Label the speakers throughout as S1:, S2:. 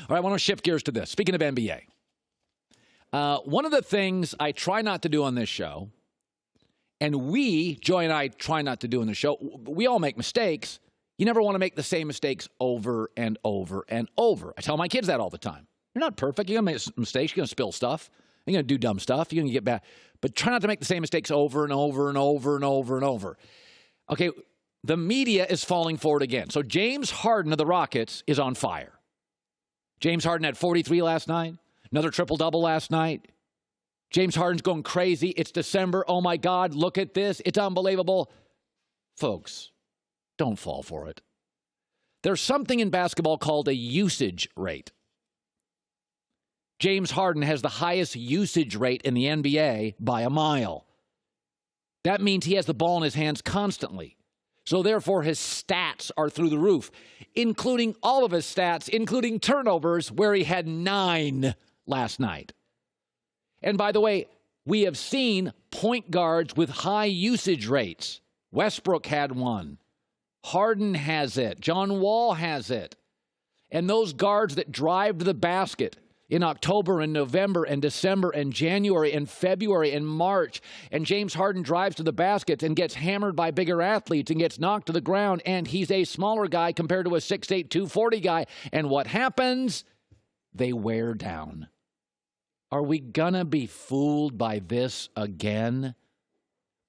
S1: All right, I want to shift gears to this. Speaking of NBA, one of the things I try not to do on this show, and Joy and I try not to do on the show, we all make mistakes. You never want to make the same mistakes over and over and over. I tell my kids that all the time. You're not perfect. You're going to make mistakes. You're going to spill stuff. You're going to do dumb stuff. You're going to get bad. But try not to make the same mistakes over and over and over and over and over. Okay, the media is falling for it again. So James Harden of the Rockets is on fire. James Harden had 43 last night. Another triple-double last night. James Harden's going crazy. It's December. Oh, my God, look at this. It's unbelievable. Folks, don't fall for it. There's something in basketball called a usage rate. James Harden has the highest usage rate in the NBA by a mile. That means he has the ball in his hands constantly. So therefore, his stats are through the roof, including all of his stats, including turnovers, where he had 9 last night. And by the way, we have seen point guards with high usage rates. Westbrook had 1. Harden has it. John Wall has it. And those guards that drive to the basket in October and November and December and January and February and March, and James Harden drives to the basket and gets hammered by bigger athletes and gets knocked to the ground, and he's a smaller guy compared to a 6'8", 240 guy. And what happens? They wear down. Are we gonna be fooled by this again?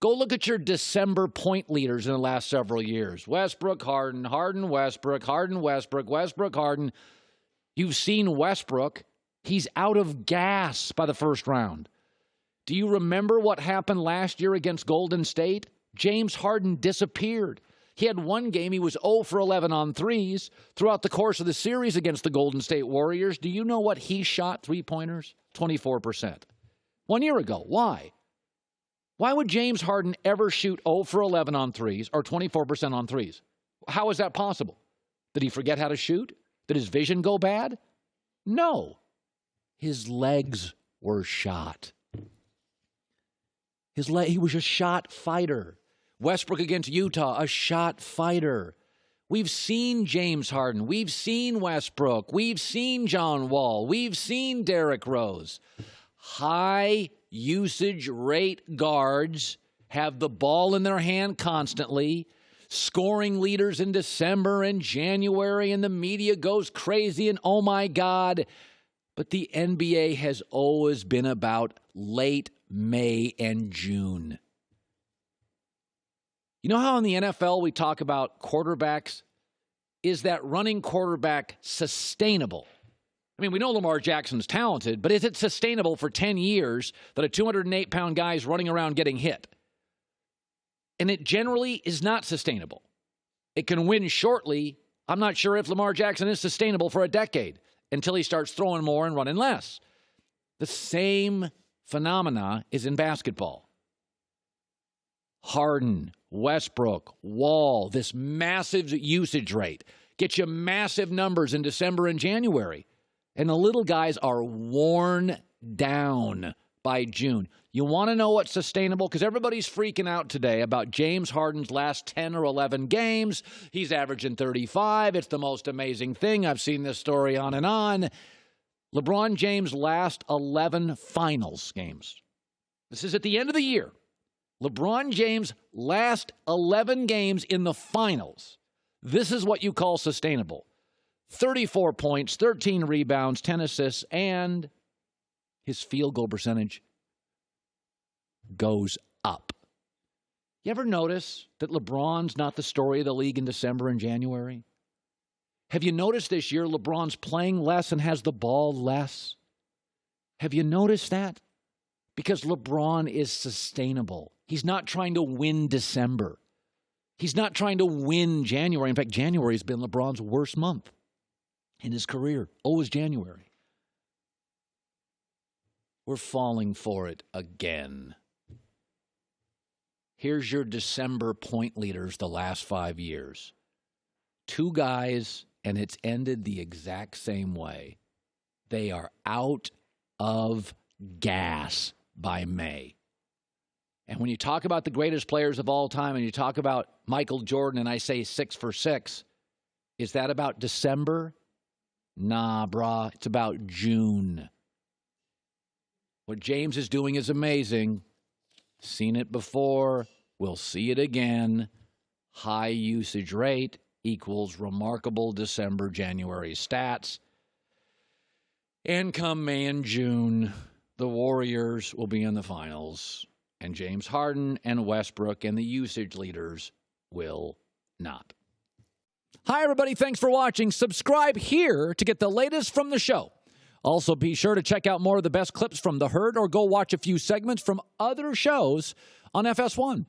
S1: Go look at your December point leaders in the last several years. Westbrook, Harden, Harden, Westbrook, Harden, Westbrook, Westbrook, Harden. You've seen Westbrook. He's out of gas by the first round. Do you remember what happened last year against Golden State? James Harden disappeared. He had one game, he was 0 for 11 on threes. Throughout the course of the series against the Golden State Warriors, do you know what he shot three-pointers? 24%. 1 year ago. Why? Why would James Harden ever shoot 0 for 11 on threes or 24% on threes? How is that possible? Did he forget how to shoot? Did his vision go bad? No. His legs were shot. He was a shot fighter. Westbrook against Utah, a shot fighter. We've seen James Harden. We've seen Westbrook. We've seen John Wall. We've seen Derrick Rose. High usage rate guards have the ball in their hand constantly, scoring leaders in December and January, and the media goes crazy and oh my God. But the NBA has always been about late May and June. You know how in the NFL we talk about quarterbacks? Is that running quarterback sustainable? I mean, we know Lamar Jackson's talented, but is it sustainable for 10 years that a 208-pound guy is running around getting hit? And it generally is not sustainable. It can win shortly. I'm not sure if Lamar Jackson is sustainable for a decade until he starts throwing more and running less. The same phenomena is in basketball. Harden, Westbrook, Wall, this massive usage rate gets you massive numbers in December and January. And the little guys are worn down by June. You want to know what's sustainable? Because everybody's freaking out today about James Harden's last 10 or 11 games. He's averaging 35. It's the most amazing thing. I've seen this story on and on. LeBron James' last 11 finals games. This is at the end of the year. LeBron James' last 11 games in the finals. This is what you call sustainable. 34 points, 13 rebounds, 10 assists, and his field goal percentage goes up. You ever notice that LeBron's not the story of the league in December and January? Have you noticed this year LeBron's playing less and has the ball less? Have you noticed that? Because LeBron is sustainable. He's not trying to win December. He's not trying to win January. In fact, January has been LeBron's worst month in his career. Always January. We're falling for it again. Here's your December point leaders the last 5 years. 2 guys, and it's ended the exact same way. They are out of gas by May. And when you talk about the greatest players of all time, and you talk about Michael Jordan, and I say 6 for 6, is that about December? Nah, brah, it's about June. What James is doing is amazing. Seen it before. We'll see it again. High usage rate equals remarkable December, January stats. And come May and June, the Warriors will be in the finals. And James Harden and Westbrook and the usage leaders will not. Hi, everybody. Thanks for watching. Subscribe here to get the latest from the show. Also, be sure to check out more of the best clips from The Herd or go watch a few segments from other shows on FS1.